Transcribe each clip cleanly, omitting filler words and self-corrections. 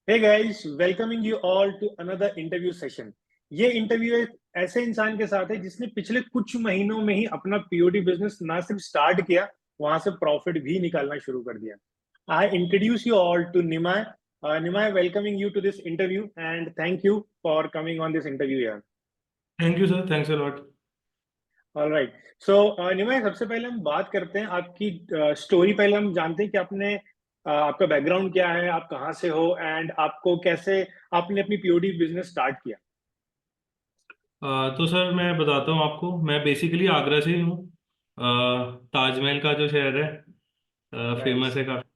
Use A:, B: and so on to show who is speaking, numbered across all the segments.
A: Hey guys, welcoming you all to another interview session। ये interview एक ऐसे इंसान के साथ है जिसने पिछले कुछ महीनों में ही अपना पीओडी बिजनेस ना सिर्फ स्टार्ट किया, वहां से प्रॉफिट भी निकालना शुरू कर दिया। I introduce you all to Nimai. Nimai, welcoming you to this interview and thank you for coming on this interview यार।
B: Thank you sir, thanks a lot.
A: Alright. So Nimai, सबसे पहले हम बात करते हैं आपकी स्टोरी। पहले हम जानते हैं कि आपका बैकग्राउंड क्या है, आप कहाँ से हो एंड आपको कैसे आपने अपनी पीओडी बिजनेस स्टार्ट किया।
B: तो सर मैं बताता हूँ आपको, मैं बेसिकली आगरा से ही हूँ। ताजमहल का जो शहर है,
A: नाइस।
B: फेमस है काफी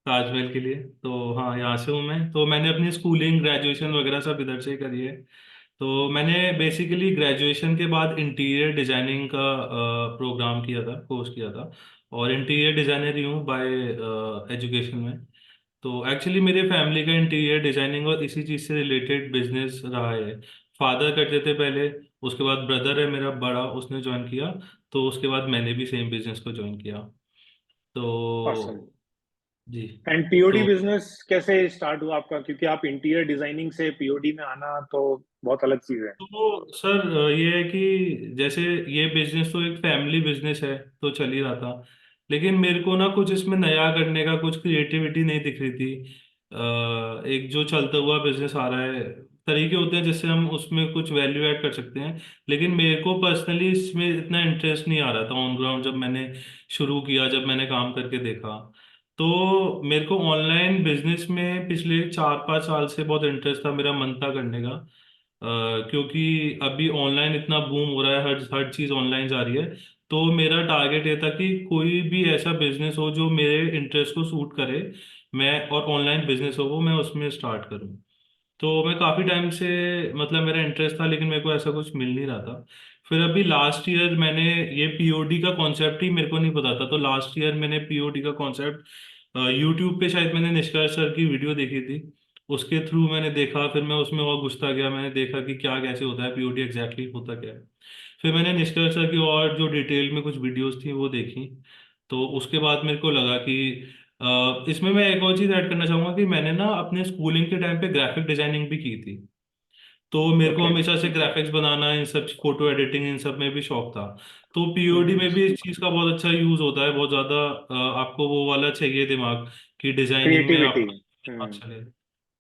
B: ताजमहल के लिए। तो हाँ, यहाँ से हूँ मैं। तो मैंने अपनी स्कूलिंग ग्रेजुएशन वगैरह सब इधर से ही करी है। तो मैंने बेसिकली ग्रेजुएशन के बाद इंटीरियर डिजाइनिंग का प्रोग्राम किया था, कोर्स किया था। और इंटीरियर डिजाइनर ही हूँ बाय एजुकेशन में। तो एक्चुअली मेरे फैमिली का इंटीरियर डिजाइनिंग और इसी चीज़ से रिलेटेड बिजनेस रहा है। फादर करते थे पहले, उसके बाद ब्रदर है मेरा बड़ा, उसने ज्वाइन किया। तो उसके बाद मैंने भी सेम बिजनेस को ज्वाइन किया।
A: ऑसम।
B: तो जी।
A: एंड पीओडी
B: तो
A: बिजनेस कैसे स्टार्ट हुआ आपका, क्योंकि आप इंटीरियर डिजाइनिंग से पीओडी में आना तो बहुत अलग चीज है।
B: सर, ये है कि जैसे ये बिजनेस तो एक फैमिली बिजनेस है, तो चल ही रहा था। लेकिन मेरे को ना कुछ इसमें नया करने का, कुछ क्रिएटिविटी नहीं दिख रही थी। एक जो चलता हुआ बिजनेस आ रहा है, तरीके होते हैं जिससे हम उसमें कुछ वैल्यू ऐड कर सकते हैं। लेकिन मेरे को पर्सनली इसमें इतना इंटरेस्ट नहीं आ रहा था ऑन ग्राउंड। जब मैंने शुरू किया, जब मैंने काम करके देखा, तो मेरे को ऑनलाइन बिजनेस में पिछले 4-5 साल से बहुत इंटरेस्ट था, मेरा मन था करने का। क्योंकि अभी ऑनलाइन इतना बूम हो रहा है, हर हर चीज़ ऑनलाइन जा रही है। तो मेरा टारगेट ये था कि कोई भी ऐसा बिजनेस हो जो मेरे इंटरेस्ट को सूट करे, मैं और ऑनलाइन बिजनेस हो वो मैं उसमें स्टार्ट करूं। तो मैं काफ़ी टाइम से, मतलब मेरा इंटरेस्ट था, लेकिन मेरे को ऐसा कुछ मिल नहीं रहा था। फिर अभी लास्ट ईयर मैंने, ये पीओडी का कॉन्सेप्ट ही मेरे को नहीं पता था, तो लास्ट ईयर मैंने पीओडी का कॉन्सेप्ट यूट्यूब पे शायद मैंने निष्कर्ष सर की वीडियो देखी थी। उसके थ्रू मैंने देखा, फिर मैं उसमें और घुसता गया, मैंने देखा कि क्या कैसे होता है पीओडी, एग्जैक्टली होता क्या है। फिर मैंने निष्कर्ष सर की और जो डिटेल में कुछ वीडियोस थी वो देखी। तो उसके बाद मेरे को लगा कि इसमें मैं एक और चीज़ ऐड करना चाहूंगा कि मैंने ना अपने स्कूलिंग के टाइम पे ग्राफिक डिजाइनिंग भी की थी। तो मेरे को
A: ओके।
B: हमेशा से ग्राफिक्स बनाना, इन सब फोटो एडिटिंग, इन सब में भी शौक था। तो पीओडी में भी इस चीज़ का बहुत अच्छा यूज होता है, बहुत ज़्यादा। आपको वो वाला चाहिए दिमाग, कि डिजाइनिंग में
A: क्रिएटिविटी।
B: आपका दिमाग
A: हम्म।
B: चले।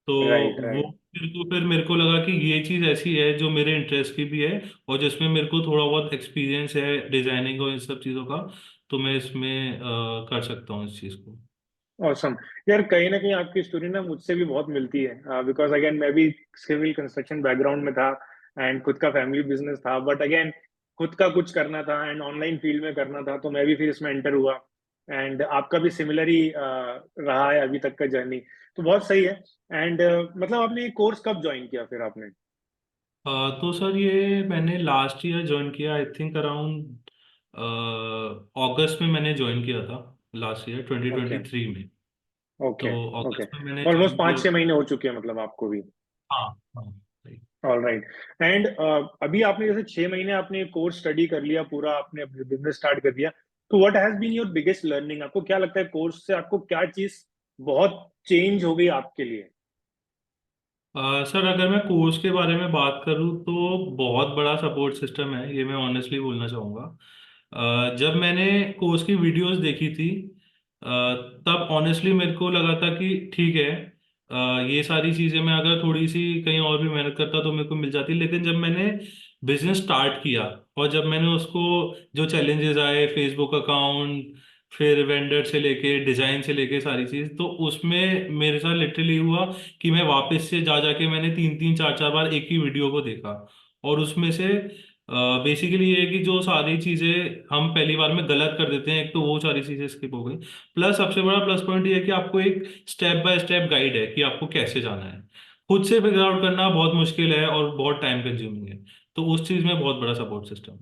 B: तो
A: राइट
B: वो,
A: राइट।
B: फिर मेरे को लगा कि ये चीज़ ऐसी है जो मेरे इंटरेस्ट की भी है, और जिसमें मेरे को थोड़ा बहुत एक्सपीरियंस है डिजाइनिंग और इन सब चीज़ों का। तो मैं इसमें कर सकता हूँ इस चीज़ को।
A: ऑसम। यार, कहीं ना कहीं आपकी स्टोरी ना मुझसे भी बहुत मिलती है, बिकॉज अगेन मैं भी सिविल कंस्ट्रक्शन बैकग्राउंड में था एंड खुद का फैमिली बिजनेस था, बट अगेन खुद का कुछ करना था एंड ऑनलाइन फील्ड में करना था, तो मैं भी फिर इसमें एंटर हुआ। एंड आपका भी सिमिलर ही रहा है अभी तक का जर्नी। तो बहुत सही है। एंड मतलब आपने ये कोर्स कब ज्वाइन किया फिर आपने?
B: तो सर, ये मैंने लास्ट ईयर ज्वाइन किया, आई थिंक अराउंड अगस्त में मैंने ज्वाइन किया था, लास्ट ईयर
A: ओके
B: 2023 में।
A: ओके
B: तो
A: ओके।
B: अगस्त में मैंने
A: ऑलमोस्ट
B: ज्वाइन
A: पाँच
B: किया।
A: छह महीने हो चुके हैं मतलब आपको भी।
B: हाँ हाँ, सही।
A: All right. एंड अभी आपने जैसे 6 महीने आपने कोर्स स्टडी कर लिया, पूरा आपने बिजनेस स्टार्ट कर दिया, तो what has been your biggest learning? आपको क्या लगता है कोर्स से आपको क्या चीज बहुत चेंज हो गई आपके लिए?
B: सर, अगर मैं कोर्स के बारे में बात करूँ तो बहुत बड़ा सपोर्ट सिस्टम है, ये मैं ऑनेस्टली बोलना चाहूँगा। जब मैंने कोर्स की वीडियोस देखी थी, अ, तब ऑनेस्टली मेरे को लगा था कि ठीक है, ये सारी चीज़ें मैं अगर थोड़ी सी कहीं और भी मेहनत करता तो मेरे को मिल जाती। लेकिन जब मैंने बिजनेस स्टार्ट किया, और जब मैंने उसको, जो चैलेंजेस आए, फेसबुक अकाउंट, फिर वेंडर से लेके डिजाइन से लेके सारी चीज़, तो उसमें मेरे साथ लिटरली हुआ कि मैं वापस से जा जाके मैंने 3-3 4-4 बार एक ही वीडियो को देखा। और उसमें से बेसिकली ये है कि जो सारी चीजें हम पहली बार में गलत कर देते हैं, एक तो वो सारी चीजें स्किप हो गई। प्लस सबसे बड़ा प्लस पॉइंट ये है कि आपको एक स्टेप बाय स्टेप गाइड है कि आपको कैसे जाना है। खुद से फिगर आउट करना बहुत मुश्किल है और बहुत टाइम कंज्यूमिंग है। तो उस चीज में बहुत बड़ा सपोर्ट सिस्टम।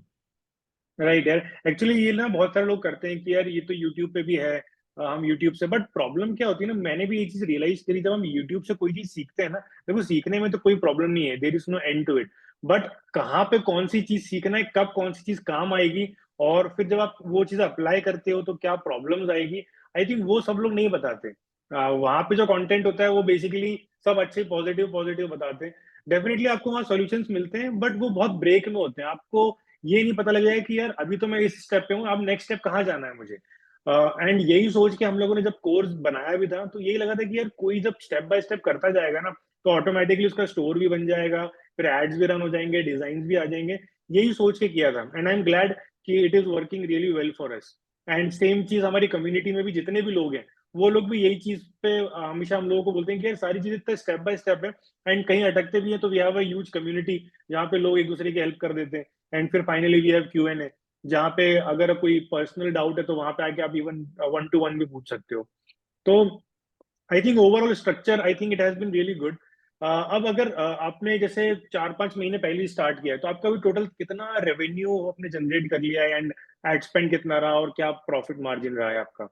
A: राइट यार, एक्चुअली ये ना बहुत सारे लोग करते हैं कि यार ये तो यूट्यूब पे भी है, हम यूट्यूब से। बट प्रॉब्लम क्या होती है ना, मैंने भी ये चीज रियलाइज करी, जब हम यूट्यूब से कोई चीज सीखते हैं ना, देखो सीखने में तो कोई प्रॉब्लम नहीं है, there is no end to it. But कहाँ पे कौन सी चीज सीखना है, कब कौन सी चीज काम आएगी, और फिर जब आप वो चीज अप्लाई करते हो तो क्या प्रॉब्लम्स आएगी, आई थिंक वो सब लोग नहीं बताते। वहां पे जो कंटेंट होता है वो बेसिकली सब अच्छे पॉजिटिव पॉजिटिव बताते हैं। डेफिनेटली आपको वहाँ सॉल्यूशंस मिलते हैं, बट वो बहुत ब्रेक में होते हैं। आपको ये नहीं पता लग जाएगा कि यार अभी तो मैं इस स्टेप पे हूँ, अब नेक्स्ट स्टेप कहाँ जाना है मुझे। एंड यही सोच के हम लोगों ने जब कोर्स बनाया भी था, तो यही लगा था कि यार कोई जब स्टेप बाय स्टेप करता जाएगा ना, तो ऑटोमेटिकली उसका स्टोर भी बन जाएगा, फिर एड्स भी रन हो जाएंगे, डिजाइन भी आ जाएंगे। यही सोच के किया था, एंड आई एम ग्लैड कि it is working really well for us. And same चीज हमारी कम्युनिटी में भी जितने भी लोग हैं, वो लोग भी यही चीज पे हमेशा हम लोगों को बोलते हैं कि यार सारी चीजें इतना स्टेप बाय स्टेप है। एंड कहीं अटकते भी हैं तो we have a huge community जहाँ पे लोग एक दूसरे की हेल्प कर देते हैं। एंड फिर फाइनली वी हैव Q&A, जहाँ पे अगर कोई पर्सनल डाउट है तो वहां पे आके आप इवन 1-to-1 भी पूछ सकते हो। तो I think overall structure, I think it has been really good. अब अगर आपने जैसे 4-5 महीने पहले ही स्टार्ट किया है, तो आपका भी टोटल कितना रेवेन्यू आपने जनरेट कर लिया है, एंड एड स्पेंड कितना रहा, और क्या प्रॉफिट मार्जिन रहा है आपका?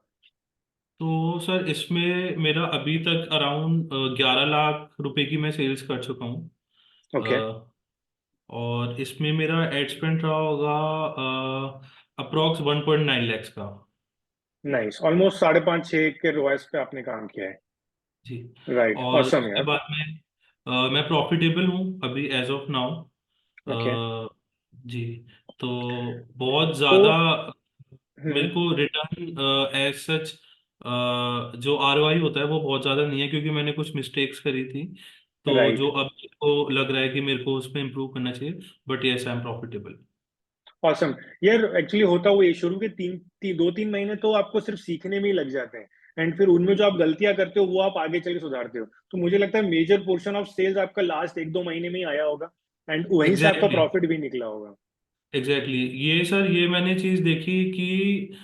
B: तो सर इसमें मेरा अभी तक अराउंड 11 लाख रुपए की मैं सेल्स कर चुका हूँ।
A: ओके।
B: और इसमें मेरा एड स्पेंड रहा होगा अप्रोक्स 1.9 लैक्स का।
A: नाइस, ऑलमोस्ट 5.5-6 के रोएस पे आपने काम किया है।
B: जी।
A: राइट,
B: और
A: ऑसम
B: उसके
A: यार।
B: बाद में मैं प्रॉफिटेबल हूँ अभी एज ऑफ नाउ।
A: ओके।
B: जी। तो बहुत
A: तो
B: ज़्यादा मेरे
A: हम्म।
B: को रिटर्न एज सच जो ROI होता है वो बहुत ज़्यादा नहीं है, क्योंकि मैंने कुछ मिस्टेक्स करी थी। तो
A: राइट।
B: जो अब मेरे को लग रहा है कि मेरे को उस पर इम्प्रूव करना चाहिए। But yes, I am profitable.
A: Awesome. यार एक्चुअली होता हुआ ये, शुरू के 2-3 महीने तो आपको सिर्फ सीखने में ही लग जाते हैं। एंड फिर उनमें जो आप गलतियां करते हो वो आप आगे चल के सुधारते हो। तो मुझे लगता है मेजर पोर्शन ऑफ सेल्स आपका लास्ट 1-2 महीने में ही आया होगा, एंड वहीं से आपका
B: एग्जैक्टली।
A: प्रॉफिट भी निकला होगा।
B: एग्जैक्टली ये सर, ये मैंने चीज़ देखी कि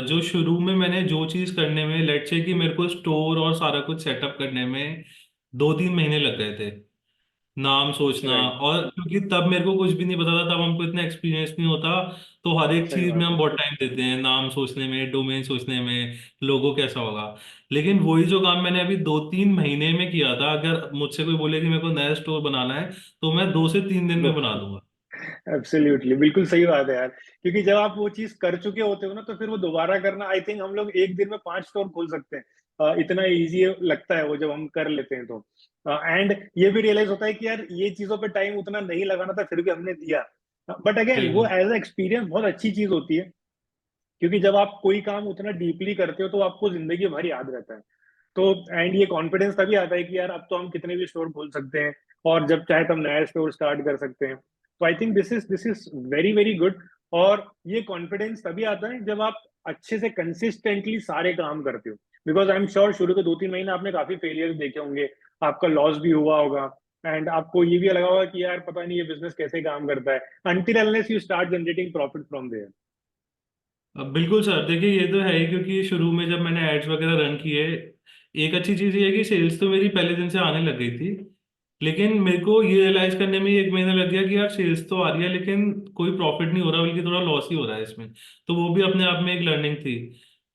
B: जो शुरू में मैंने जो चीज़ करने में, लेट से कि मेरे को स्टोर और सारा कुछ सेटअप करने में 2-3 महीने लग गए थे। नाम सोचना,
A: राइट।
B: और क्योंकि तब मेरे को कुछ भी नहीं पता था, तब हमको इतना एक्सपीरियंस नहीं होता। तो हर एक
A: सही
B: चीज में
A: बात
B: हम
A: है।
B: बहुत टाइम देते हैं, नाम सोचने में, डोमेन सोचने में, लोगो कैसा होगा। लेकिन वही जो काम मैंने अभी 2-3 महीने में किया था, अगर मुझसे कोई बोले कि मेरे को नया स्टोर बनाना है, तो मैं 2 से 3 दिन में बना दूंगा।
A: एब्सोल्युटली, बिल्कुल सही बात है यार। क्योंकि जब आप वो चीज कर चुके होते हो ना, तो फिर वो दोबारा करना, आई थिंक हम लोग एक दिन में 5 स्टोर खोल सकते हैं। इतना इजी लगता है वो जब हम कर लेते हैं तो। एंड ये भी रियलाइज होता है कि यार ये चीजों पे टाइम उतना नहीं लगाना था, फिर भी हमने दिया। बट अगेन वो
B: बिल्कुल।
A: एज अ एक्सपीरियंस बहुत अच्छी चीज होती है। क्योंकि जब आप कोई काम उतना डीपली करते हो तो आपको जिंदगी भर याद रहता है। तो एंड ये कॉन्फिडेंस तभी आता है कि यार अब तो हम कितने भी स्टोर खोल सकते हैं, और जब चाहे तब नया स्टोर स्टार्ट कर सकते हैं। तो I think this is very very good. और ये कॉन्फिडेंस तभी आता है जब आप अच्छे से कंसिस्टेंटली सारे काम करते हो। बिकॉज आई एम श्योर शुरू के 2-3 महीने आपने काफी फेलियर देखे होंगे, आपका लॉस भी हुआ होगा, एंड आपको ये भी लगा होगा कि यार पता नहीं ये बिजनेस कैसे काम करता है, until unless you start generating profit from there.
B: अब बिल्कुल सर, देखिए ये तो है ही, क्योंकि शुरू में जब मैंने एड्स वगैरह रन किए, एक अच्छी चीज़ ये है कि सेल्स तो मेरी पहले दिन से आने लग गई थी। लेकिन मेरे को ये रियलाइज करने में 1 महीना लग गया कि यार सेल्स तो आ रही है, लेकिन कोई प्रॉफिट नहीं हो रहा, बल्कि थोड़ा लॉस ही हो रहा है इसमें। तो वो भी अपने आप में एक लर्निंग थी।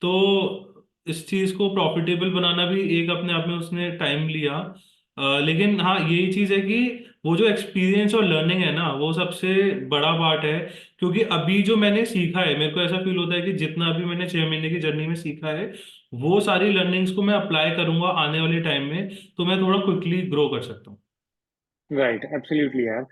B: तो इस चीज़ को प्रॉफिटेबल बनाना भी एक अपने आप में उसने टाइम लिया। लेकिन हाँ, यही चीज़ है कि वो जो एक्सपीरियंस और लर्निंग है ना, वो सबसे बड़ा पार्ट है। क्योंकि अभी जो मैंने सीखा है, मेरे को ऐसा फील होता है कि जितना अभी मैंने 6 महीने की जर्नी में सीखा है, वो सारी लर्निंग्स को मैं अप्लाई करूंगा आने वाले टाइम में, तो मैं थोड़ा क्विकली ग्रो कर सकता हूँ।
A: राइट, एब्सोल्युटली यार।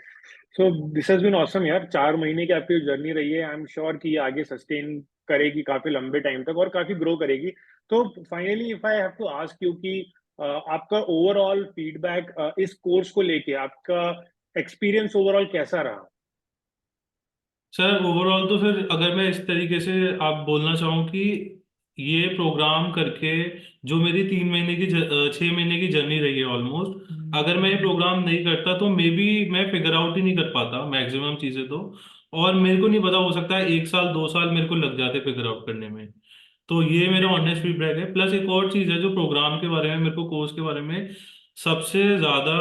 A: So this has been awesome यार। 4 महीने की आपकी जर्नी रही है, आई एम श्योर कि ये आगे सस्टेन करेगी काफी लंबे टाइम तक, और काफी ग्रो करेगी। तो finally if I have to ask you कि आपका ओवरऑल फीडबैक इस कोर्स को लेके, आपका एक्सपीरियंस ओवरऑल कैसा रहा?
B: सर ओवरऑल तो फिर अगर मैं इस तरीके से आप बोलना चाहूँ कि ये प्रोग्राम करके, जो मेरी 6 महीने की जर्नी रही है ऑलमोस्ट, अगर मैं ये प्रोग्राम नहीं करता तो मे बी मैं फिगर आउट ही नहीं कर पाता मैक्सिमम चीज़ें तो। और मेरे को नहीं पता, हो सकता है 1 साल 2 साल मेरे को लग जाते फिगर आउट करने में। तो ये मेरा ऑनेस्ट फीडबैक है। प्लस एक और चीज़ है जो प्रोग्राम के बारे में, मेरे को कोर्स के बारे में सबसे ज़्यादा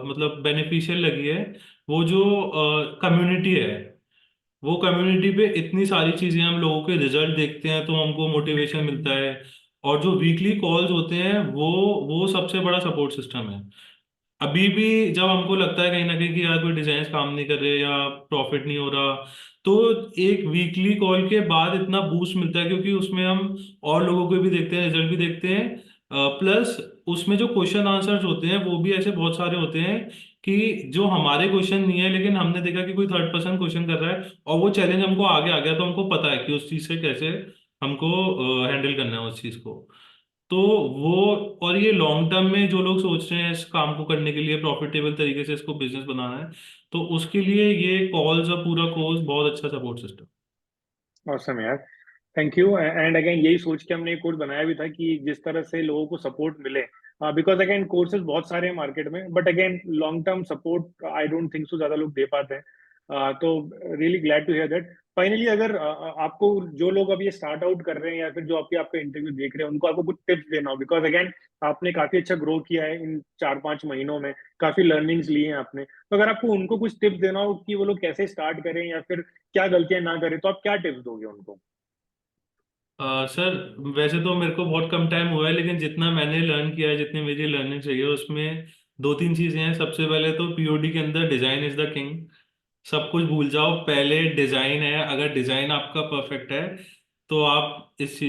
B: मतलब बेनिफिशियल लगी है, वो जो कम्युनिटी है। वो कम्युनिटी पे इतनी सारी चीजें, हम लोगों के रिजल्ट देखते हैं तो हमको मोटिवेशन मिलता है। और जो वीकली कॉल्स होते हैं, वो सबसे बड़ा सपोर्ट सिस्टम है। अभी भी जब हमको लगता है कहीं ना कहीं कि यार कोई डिजाइन काम नहीं कर रहे या प्रॉफिट नहीं हो रहा, तो एक वीकली कॉल के बाद इतना बूस्ट मिलता है, क्योंकि उसमें हम और लोगों को भी देखते हैं, रिजल्ट भी देखते हैं, प्लस उसमें जो क्वेश्चन आंसर्स होते हैं वो भी ऐसे बहुत सारे होते हैं कि जो हमारे क्वेश्चन नहीं है, लेकिन हमने देखा कि कोई थर्ड पर्सन क्वेश्चन कर रहा है और वो चैलेंज हमको आगे आ गया, तो हमको पता है कि उस चीज से कैसे हमको हैंडल करना है उस चीज को। तो वो, और ये लॉन्ग टर्म में जो लोग सोच रहे हैं इस काम को करने के लिए, प्रॉफिटेबल तरीके से इसको बिजनेस बनाना है, तो उसके लिए ये कॉल्स और पूरा कोर्स बहुत अच्छा सपोर्ट सिस्टम।
A: ऑसम यार, थैंक यू। एंड अगेन यही सोच के हमने एक कोर्स बनाया भी था कि जिस तरह से लोगों को सपोर्ट मिले, बिकॉज अगेन कोर्सेज बहुत सारे हैं मार्केट में, but again long term support I don't think so ज्यादा लोग दे पाते हैं। तो really glad to hear that. Finally अगर आपको जो लोग अभी ये स्टार्ट आउट कर रहे हैं या फिर जो आपके आपका इंटरव्यू देख रहे हैं उनको आपको कुछ टिप्स देना हो, बिकॉज अगेन आपने काफी अच्छा ग्रो किया है इन 4-5 महीनों में, काफी लर्निंग्स ली हैं आपने, तो अगर आपको उनको कुछ टिप्स देना हो कि वो लोग कैसे स्टार्ट करें या फिर क्या गलतियां ना करें, तो आप क्या टिप्स दोगे उनको?
B: सर, वैसे तो मेरे को बहुत कम टाइम हुआ है, लेकिन जितना मैंने लर्न किया है, जितनी मेरी लर्निंग चाहिए उसमें दो तीन चीजें हैं। सबसे पहले तो पीओडी के अंदर डिजाइन इज द किंग। सब कुछ भूल जाओ, पहले डिजाइन है। अगर डिजाइन आपका परफेक्ट है तो आप इस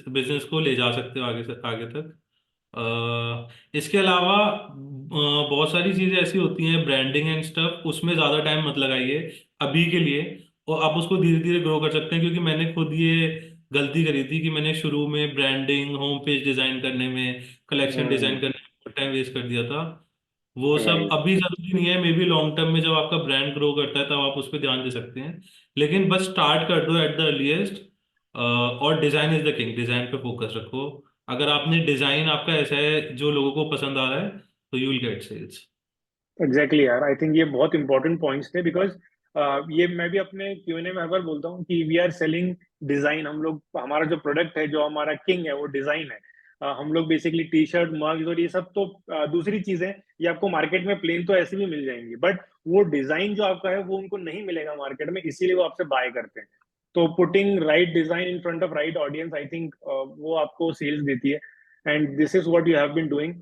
B: बिजनेस को ले जा सकते हो आगे से आगे तक। इसके अलावा बहुत सारी चीजें ऐसी होती हैं, ब्रांडिंग एंड स्टफ, उसमें ज्यादा टाइम मत लगाइए अभी के लिए, और आप उसको धीरे धीरे ग्रो कर सकते हैं। क्योंकि मैंने खुद ये गलती करी थी कि मैंने शुरू में ब्रांडिंग, होम पेज डिजाइन करने में, कलेक्शन डिजाइन
A: हम्म।
B: करने में बहुत टाइम वेस्ट कर दिया था। वो सब
A: राइट।
B: अभी जरूरी नहीं है, मे बी लॉन्ग टर्म में जब आपका ब्रांड ग्रो करता है तब आप उस पर ध्यान दे सकते हैं। लेकिन बस स्टार्ट कर दो एट द अर्लीस्ट। और design is the king, design पे फोकस रखो। अगर आपने डिजाइन आपका ऐसा है जो लोगों को पसंद आ रहा है, तो you will get sales.
A: Exactly यार, आई थिंक ये बहुत इंपॉर्टेंट पॉइंट्स थे, बिकॉज ये मैं भी अपने क्यूएनए में हर बार बोलता हूँ कि वी आर सेलिंग डिजाइन। हम लोग, हमारा जो प्रोडक्ट है, जो हमारा किंग है, वो डिजाइन है। हम लोग बेसिकली टी शर्ट, मग्स और ये सब तो दूसरी चीजें, ये आपको मार्केट में प्लेन तो ऐसे भी मिल जाएंगी, बट वो डिजाइन जो आपका है वो उनको नहीं मिलेगा मार्केट में, इसीलिए वो आपसे बाय करते हैं। तो putting right design in front of right audience, I think वो आपको सेल्स देती है। And this is what you have been doing.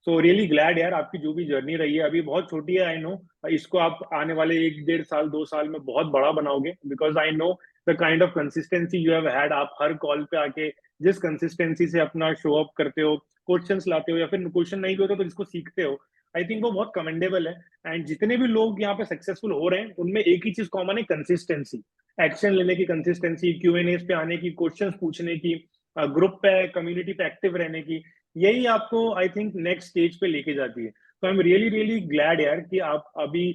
A: So really glad यार, आपकी जो भी जर्नी रही है, अभी बहुत छोटी है आई नो, इसको आप आने वाले 1-1.5 साल 2 साल में बहुत बड़ा बनाओगे, because I know the kind of consistency you have had. आप हर कॉल पे आके जिस कंसिस्टेंसी से अपना शो अप करते हो, क्वेश्चंस लाते हो, या फिर क्वेश्चन नहीं भी होते तो जिसको सीखते हो, आई थिंक वो बहुत कमेंडेबल है। एंड जितने भी लोग यहाँ पे सक्सेसफुल हो रहे हैं उनमें एक ही चीज कॉमन है, कंसिस्टेंसी। एक्शन लेने की कंसिस्टेंसी, क्यूएनएस पे आने की, क्वेश्चंस पूछने की, ग्रुप पे, कम्युनिटी पे एक्टिव रहने की, यही आपको आई थिंक नेक्स्ट स्टेज पे लेके जाती है। तो I am really really glad यार कि आप अभी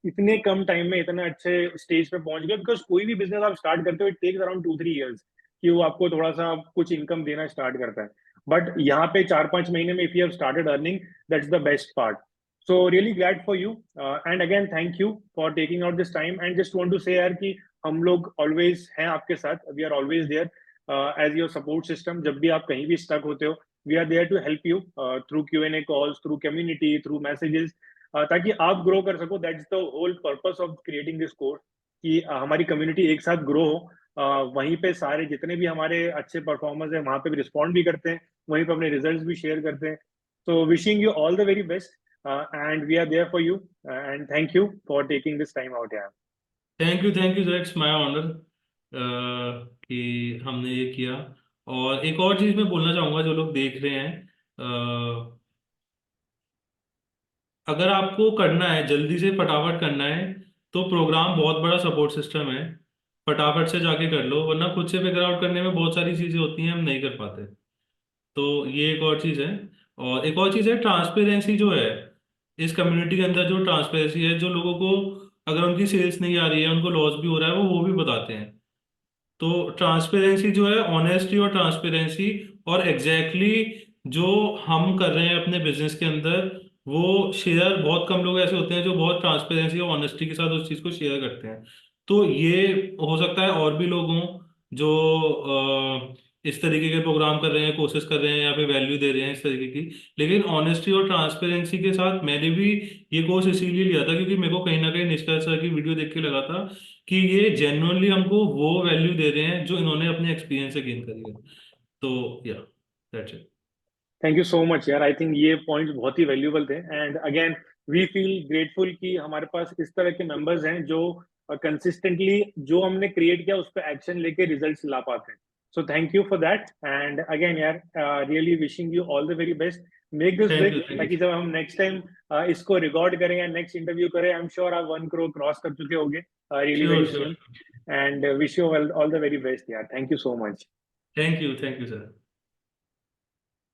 A: इतने कम टाइम में इतने अच्छे स्टेज पे पहुंच गए, बिकॉज कोई भी बिजनेस आप स्टार्ट करते हो इट टेक्स अराउंड 2-3 इयर्स कि वो आपको थोड़ा सा कुछ इनकम देना स्टार्ट करता है। बट यहाँ पे 4-5 महीने में if you have started earning, that's the best part. So really glad for you. And again thank you for taking out this time, and just want to say यार कि हम लोग ऑलवेज हैं आपके साथ, we are always there as your support system. जब भी आप कहीं भी स्टक होते हो, we are there to help you through Q&A calls, through community, through messages, ताकि आप ग्रो कर सको। That's the whole purpose of creating this course, कि हमारी कम्युनिटी एक साथ ग्रो हो। वहीं पे सारे जितने भी हमारे अच्छे परफॉर्मर्स हैं वहां पे भी रिस्पॉन्ड भी करते हैं, वहीं पे अपने रिजल्ट्स भी शेयर करते हैं। So wishing you all the very best, and we are there for you, and thank you for taking this time out यार।
B: Thank you sir, it's my honour कि हमने ये किया। और एक और चीज़ मैं बोलना चाहूँगा जो लोग देख रहे हैं, अगर आपको करना है, जल्दी से फटाफट करना है, तो प्रोग्राम बहुत बड़ा सपोर्ट सिस्टम है। फटाफट से जाके कर लो, वरना खुद से फिगर आउट करने में बहुत सारी चीज़ें होती हैं, हम नहीं कर पाते। तो ये एक और चीज़ है। और एक और चीज़ है, ट्रांसपेरेंसी जो है इस कम्युनिटी के अंदर, जो ट्रांसपेरेंसी है, जो लोगों को अगर उनकी सेल्स नहीं आ रही है, उनको लॉस भी हो रहा है, वो भी बताते हैं। तो ट्रांसपेरेंसी जो है, ऑनेस्टी और ट्रांसपेरेंसी, और एग्जैक्टली जो हम कर रहे हैं अपने बिजनेस के अंदर, वो शेयर, बहुत कम लोग ऐसे होते हैं जो बहुत ट्रांसपेरेंसी और ऑनेस्टी के साथ उस चीज़ को शेयर करते हैं। तो ये हो सकता है और भी लोग हों जो इस तरीके के प्रोग्राम कर रहे हैं, कोशिश कर रहे हैं, या फिर वैल्यू दे रहे हैं इस तरीके की। लेकिन ऑनेस्टी और ट्रांसपेरेंसी के साथ मैंने भी ये कोर्स इसीलिए लिया था, क्योंकि मेरे को कहीं ना कहीं निष्कर्ष सर की वीडियो देख के लगा था कि ये जेन्युइनली हमको वो वैल्यू दे रहे हैं जो इन्होंने अपने एक्सपीरियंस से गेन करी है। तो yeah, that's it.
A: Thank you so much यार, आई थिंक ये पॉइंट्स बहुत ही वैल्यूबल थे। And again we feel grateful कि हमारे पास इस तरह के मेंबर्स हैं जो कंसिस्टेंटली जो हमने क्रिएट किया उस पर एक्शन लेके रिजल्ट्स ला पाते हैं। So thank you for that. And again, यार, really wishing you all the very best. Make this
B: thank
A: big,
B: you, thank
A: ताकि
B: यू।
A: जब हम नेक्स्ट टाइम इसको रिकॉर्ड करें या नेक्स्ट इंटरव्यू करें, आई एम श्योर आप 1 करोड़ क्रॉस कर चुके होंगे really
B: sure,
A: very
B: sure.
A: Soon. And wish you all the very best. Yeah, thank you so much.
B: Thank you, sir.